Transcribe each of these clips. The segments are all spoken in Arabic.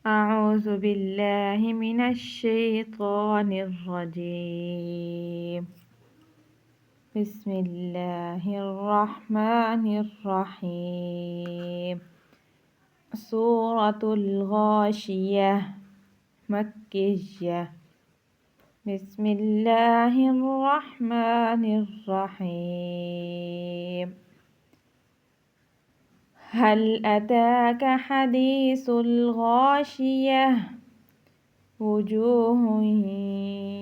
أعوذ بالله من الشيطان الرجيم. بسم الله الرحمن الرحيم. سورة الغاشية مكية. بسم الله الرحمن الرحيم. هل أتاك حديث الغاشية وجوه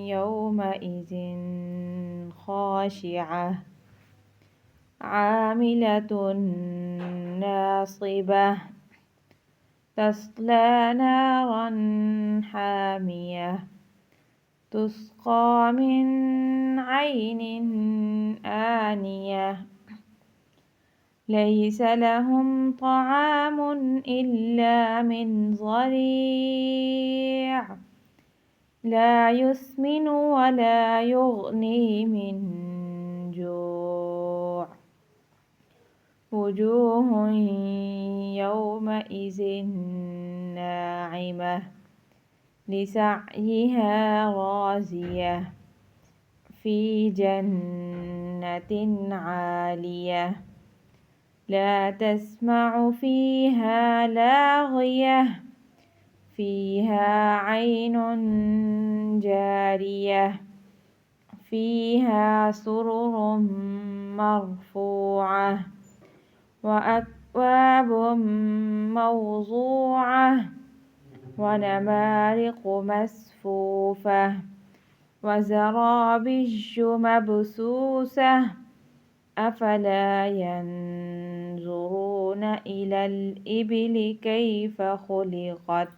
يومئذ خاشعة عاملة ناصبة تصلى نارا حامية تسقى من عين آنية ليس لهم طعام إلا من ضريع لا يسمن ولا يغني من جوع وجوه يومئذ ناعمة لسعيها راضية في جنة عالية لا تسمع فيها لاغية فيها عين جارية فيها سرر مرفوعة وأكواب موضوعة ونمارق مصفوفة وزرابي مبثوثة أفلا ينظرون إلى الإبل كيف خلقت